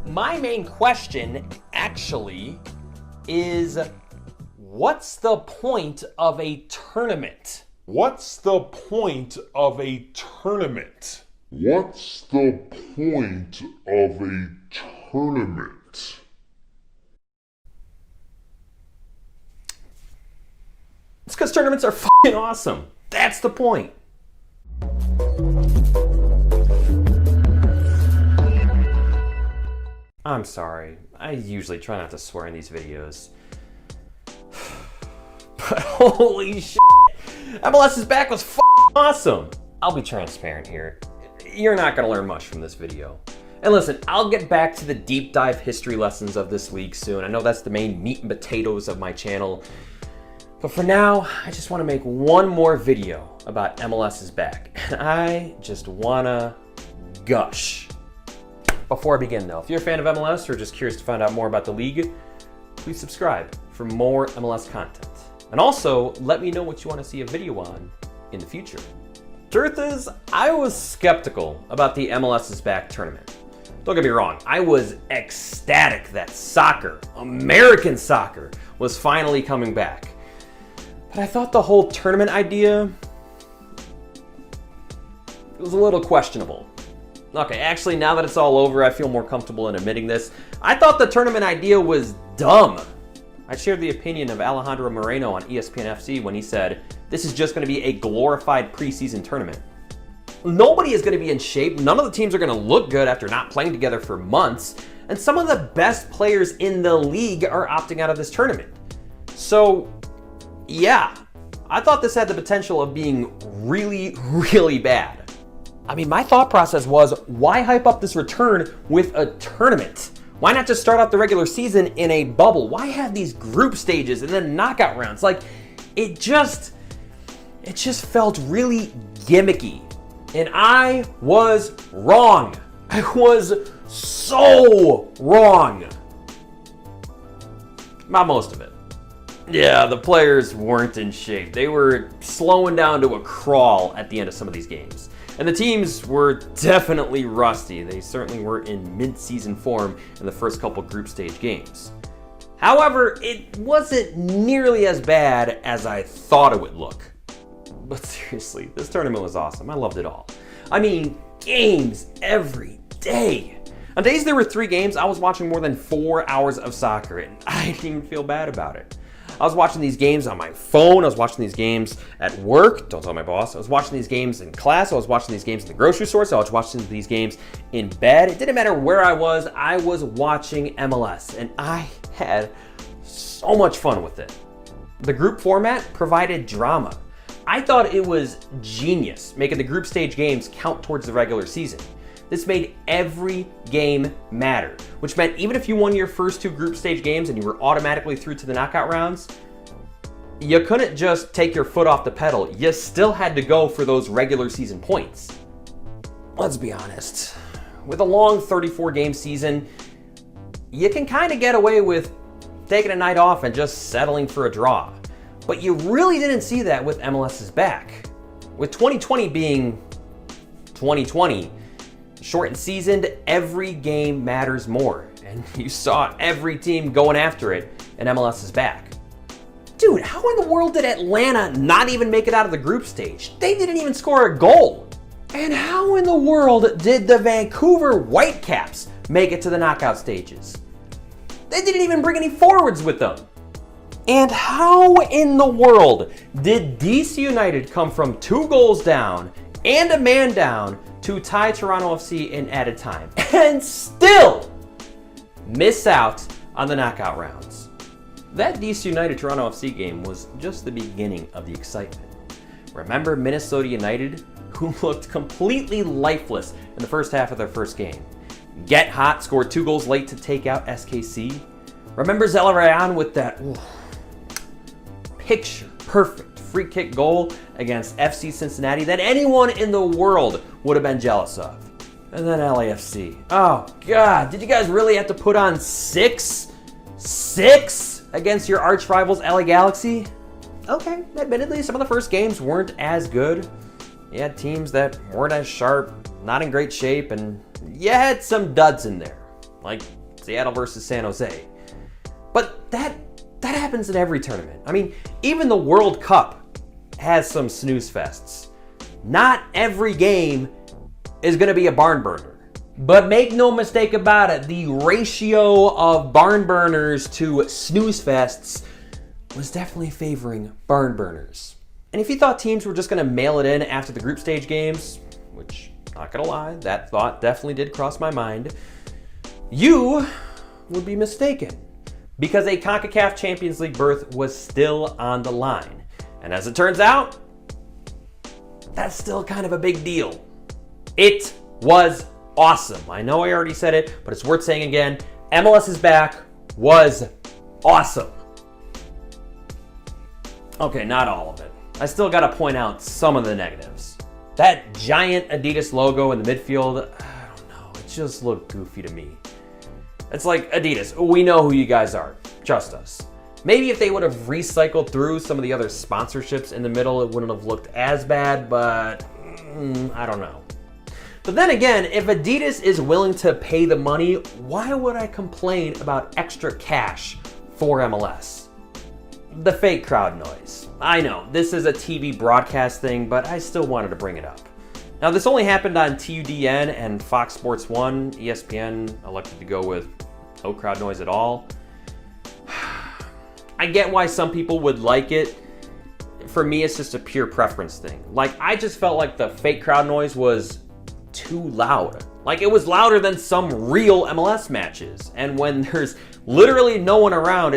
My main question actually is, what's the point of a tournament? What's the point of a tournament? What's the point of a tournament? It's because tournaments are fucking awesome. That's the point. I'm sorry. I usually try not to swear in these videos. But holy shit, MLS is back was fucking awesome. I'll be transparent here. You're not gonna learn much from this video. And listen, I'll get back to the deep dive history lessons of this league soon. I know that's the main meat and potatoes of my channel. But for now, I just wanna make one more video about MLS is back. And I just wanna gush. Before I begin though, if you're a fan of MLS or just curious to find out more about the league, please subscribe for more MLS content. And also, let me know what you want to see a video on in the future. Truth is, I was skeptical about the MLS is back tournament. Don't get me wrong, I was ecstatic that soccer, American soccer, was finally coming back. But I thought the whole tournament idea was a little questionable. Okay, actually, now that it's all over, I feel more comfortable in admitting this. I thought the tournament idea was dumb. I shared the opinion of Alejandro Moreno on ESPN FC when he said, this is just going to be a glorified preseason tournament. Nobody is going to be in shape, none of the teams are going to look good after not playing together for months, and some of the best players in the league are opting out of this tournament. So, yeah, I thought this had the potential of being really, really bad. I mean, my thought process was, why hype up this return with a tournament? Why not just start out the regular season in a bubble? Why have these group stages and then knockout rounds? Like, it just felt really gimmicky. And I was wrong. I was so wrong. Not most of it. Yeah, the players weren't in shape. They were slowing down to a crawl at the end of some of these games. And the teams were definitely rusty. They certainly were in mid-season form in the first couple group stage games. However, it wasn't nearly as bad as I thought it would look. But seriously, this tournament was awesome. I loved it all. I mean, games every day. On days there were 3 games, I was watching more than 4 hours of soccer, and I didn't even feel bad about it. I was watching these games on my phone, I was watching these games at work, don't tell my boss, I was watching these games in class, I was watching these games in the grocery store, so I was watching these games in bed. It didn't matter where I was watching MLS, and I had so much fun with it. The group format provided drama. I thought it was genius, making the group stage games count towards the regular season. This made every game matter, which meant even if you won your first 2 group stage games and you were automatically through to the knockout rounds, you couldn't just take your foot off the pedal. You still had to go for those regular season points. Let's be honest, with a long 34 game season, you can kind of get away with taking a night off and just settling for a draw. But you really didn't see that with MLS is back. With 2020 being 2020, shortened season, every game matters more, and you saw every team going after it, and MLS is back. Dude, how in the world did Atlanta not even make it out of the group stage? They didn't even score a goal. And how in the world did the Vancouver Whitecaps make it to the knockout stages? They didn't even bring any forwards with them. And how in the world did DC United come from 2 goals down and a man down to tie Toronto FC in added time and still miss out on the knockout rounds? That DC United Toronto FC game was just the beginning of the excitement. Remember Minnesota United, who looked completely lifeless in the first half of their first game? Get Hot scored 2 goals late to take out SKC. Remember Zelarayan with that picture-perfect free kick goal against FC Cincinnati that anyone in the world would have been jealous of. And then LAFC. Oh God, did you guys really have to put on 6 against your arch rivals LA Galaxy? Okay, admittedly, some of the first games weren't as good. You had teams that weren't as sharp, not in great shape, and you had some duds in there. like Seattle versus San Jose. But that happens in every tournament. I mean, even the World Cup has some snooze fests. Not every game is going to be a barn burner. But make no mistake about it, the ratio of barn burners to snooze fests was definitely favoring barn burners. And if you thought teams were just going to mail it in after the group stage games, which, not going to lie, that thought definitely did cross my mind, you would be mistaken. Because a CONCACAF Champions League berth was still on the line. And as it turns out, that's still kind of a big deal. It was awesome. I know I already said it, but it's worth saying again. MLS is back was awesome. Okay, not all of it. I still got to point out some of the negatives. That giant Adidas logo in the midfield, I don't know, it just looked goofy to me. It's like, Adidas, we know who you guys are. Trust us. Maybe if they would have recycled through some of the other sponsorships in the middle, it wouldn't have looked as bad, but I don't know. But then again, if Adidas is willing to pay the money, why would I complain about extra cash for MLS? The fake crowd noise. I know, this is a TV broadcast thing, but I still wanted to bring it up. Now, this only happened on TUDN and Fox Sports 1. ESPN elected to go with no crowd noise at all. I get why some people would like it. For me, it's just a pure preference thing. Like, I just felt like the fake crowd noise was too loud. Like, it was louder than some real MLS matches. And when there's literally no one around,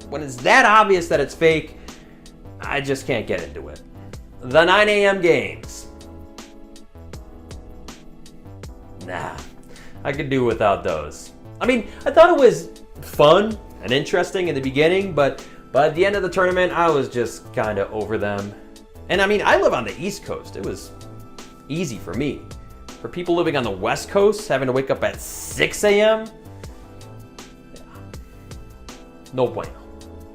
when it's that obvious that it's fake, I just can't get into it. The 9 a.m. games. Nah, I could do without those. I mean, I thought it was fun and interesting in the beginning, but at the end of the tournament, I was just kind of over them. And I mean, I live on the East Coast. It was easy for me. For people living on the West Coast, having to wake up at 6 a.m., no bueno.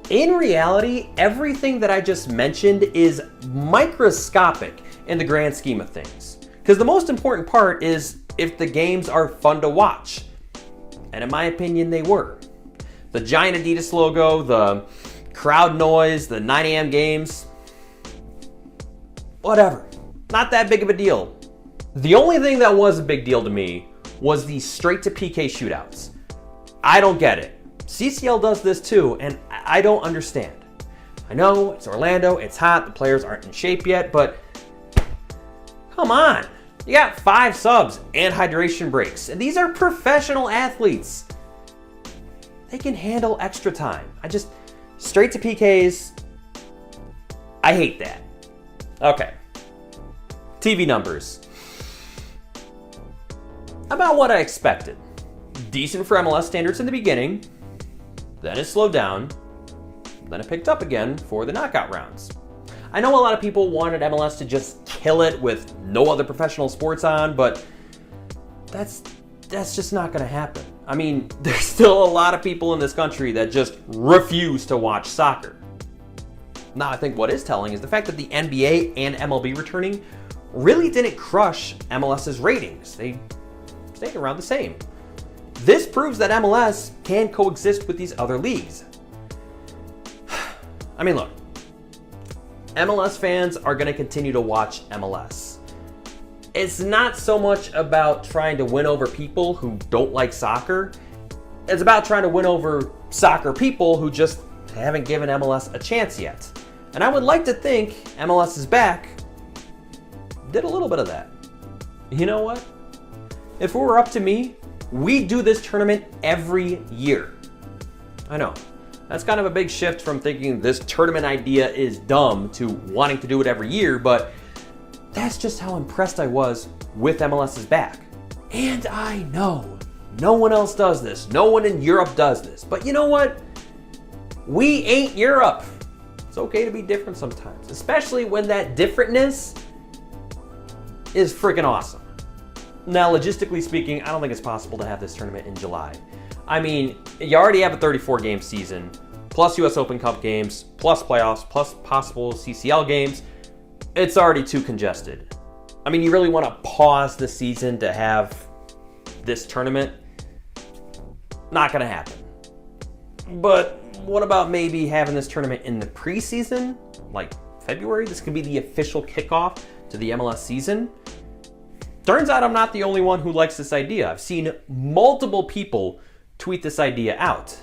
In reality, everything that I just mentioned is microscopic in the grand scheme of things. Because the most important part is if the games are fun to watch. And in my opinion, they were. The giant Adidas logo, the crowd noise, the 9 a.m. games, whatever. Not that big of a deal. The only thing that was a big deal to me was the straight to PK shootouts. I don't get it. CCL does this too, and I don't understand. I know it's Orlando, it's hot, the players aren't in shape yet, but come on. You got 5 subs and hydration breaks, and these are professional athletes. They can handle extra time. Straight to PKs, I hate that. Okay. TV numbers. About what I expected. Decent for MLS standards in the beginning, then it slowed down, then it picked up again for the knockout rounds. I know a lot of people wanted MLS to just kill it with no other professional sports on, but that's just not going to happen. I mean, there's still a lot of people in this country that just refuse to watch soccer. Now, I think what is telling is the fact that the NBA and MLB returning really didn't crush MLS's ratings. They stayed around the same. This proves that MLS can coexist with these other leagues. I mean, look, MLS fans are going to continue to watch MLS. It's not so much about trying to win over people who don't like soccer. It's about trying to win over soccer people who just haven't given MLS a chance yet. And I would like to think MLS is back did a little bit of that. You know what? If it were up to me, we do this tournament every year. I know. That's kind of a big shift from thinking this tournament idea is dumb to wanting to do it every year, but that's just how impressed I was with MLS's back. And I know no one else does this. No one in Europe does this. But you know what? We ain't Europe. It's okay to be different sometimes, especially when that differentness is freaking awesome. Now, logistically speaking, I don't think it's possible to have this tournament in July. I mean, you already have a 34-game season, plus US Open Cup games, plus playoffs, plus possible CCL games. It's already too congested. I mean, you really want to pause the season to have this tournament? Not going to happen. But what about maybe having this tournament in the preseason, like February? This could be the official kickoff to the MLS season. Turns out I'm not the only one who likes this idea. I've seen multiple people tweet this idea out.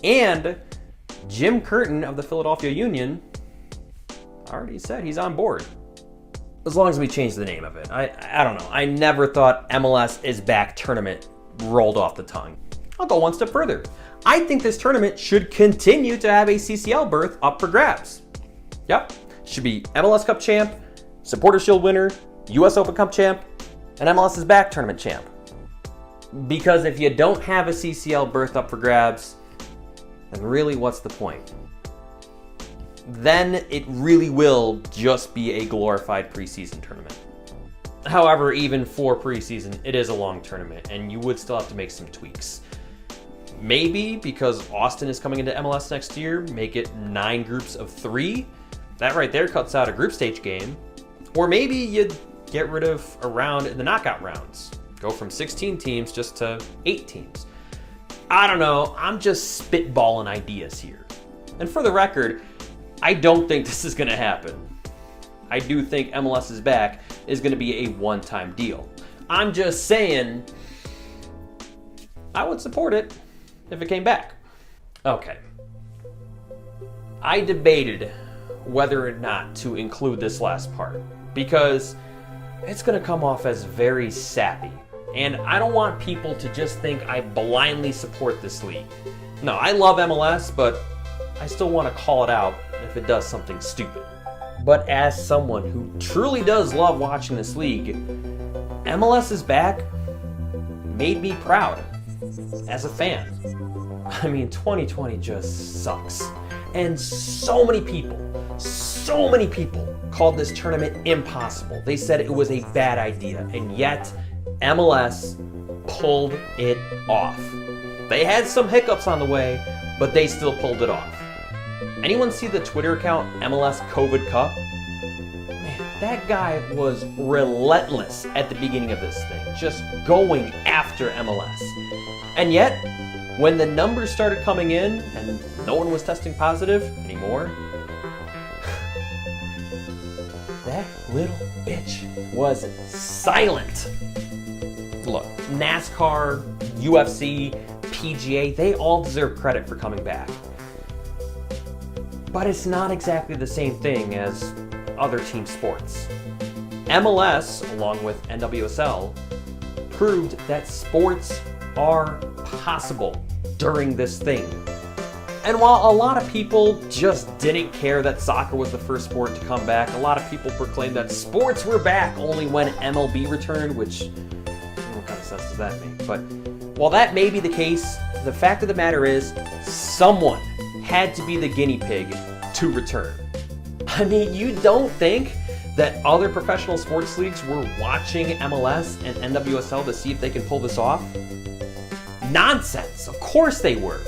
And Jim Curtin of the Philadelphia Union already said he's on board. As long as we change the name of it. I don't know. I never thought MLS is back tournament rolled off the tongue. I'll go one step further. I think this tournament should continue to have a CCL berth up for grabs. Yep. Should be MLS Cup champ, Supporter Shield winner, US Open Cup champ, and MLS is back tournament champ. Because if you don't have a CCL berth up for grabs, then really what's the point? Then it really will just be a glorified preseason tournament. However, even for preseason, it is a long tournament and you would still have to make some tweaks. Maybe because Austin is coming into MLS next year, make it 9 groups of 3. That right there cuts out a group stage game. Or maybe you'd get rid of a round in the knockout rounds. Go from 16 teams just to 8 teams. I don't know, I'm just spitballing ideas here. And for the record, I don't think this is going to happen. I do think MLS is back is going to be a one-time deal. I'm just saying, I would support it if it came back. Okay. I debated whether or not to include this last part because it's going to come off as very sappy. And I don't want people to just think I blindly support this league. No, I love MLS, but I still want to call it out if it does something stupid. But as someone who truly does love watching this league, MLS is back made me proud as a fan. I mean, 2020 just sucks. And so many people called this tournament impossible. They said it was a bad idea, and yet MLS pulled it off. They had some hiccups on the way, but they still pulled it off. Anyone see the Twitter account MLS COVID Cup? Man, that guy was relentless at the beginning of this thing, just going after MLS. And yet, when the numbers started coming in and no one was testing positive anymore, that little bitch was silent. Look, NASCAR, UFC, PGA, they all deserve credit for coming back. But it's not exactly the same thing as other team sports. MLS, along with NWSL, proved that sports are possible during this thing. And while a lot of people just didn't care that soccer was the first sport to come back, a lot of people proclaimed that sports were back only when MLB returned, which, what kind of sense does that make? But while that may be the case, the fact of the matter is, someone had to be the guinea pig to return. I mean, you don't think that other professional sports leagues were watching MLS and NWSL to see if they can pull this off? Nonsense, of course they were.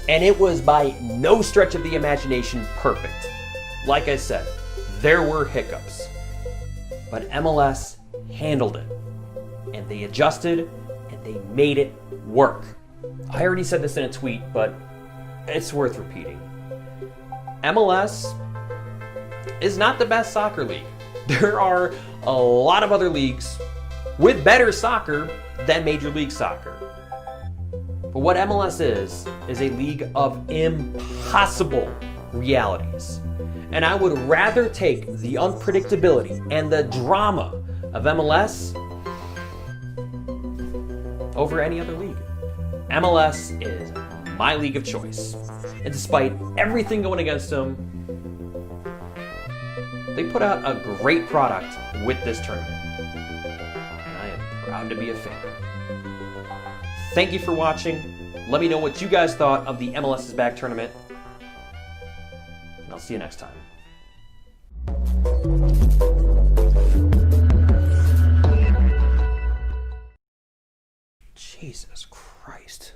And it was by no stretch of the imagination perfect. Like I said, there were hiccups, but MLS handled it, and they adjusted, and they made it work. I already said this in a tweet, but it's worth repeating. MLS is not the best soccer league. There are a lot of other leagues with better soccer than Major League Soccer. But what MLS is a league of impossible realities. And I would rather take the unpredictability and the drama of MLS over any other league. MLS is my league of choice. And despite everything going against them, they put out a great product with this tournament. And I am proud to be a fan. Thank you for watching. Let me know what you guys thought of the MLS is Back tournament. And I'll see you next time. Jesus Christ.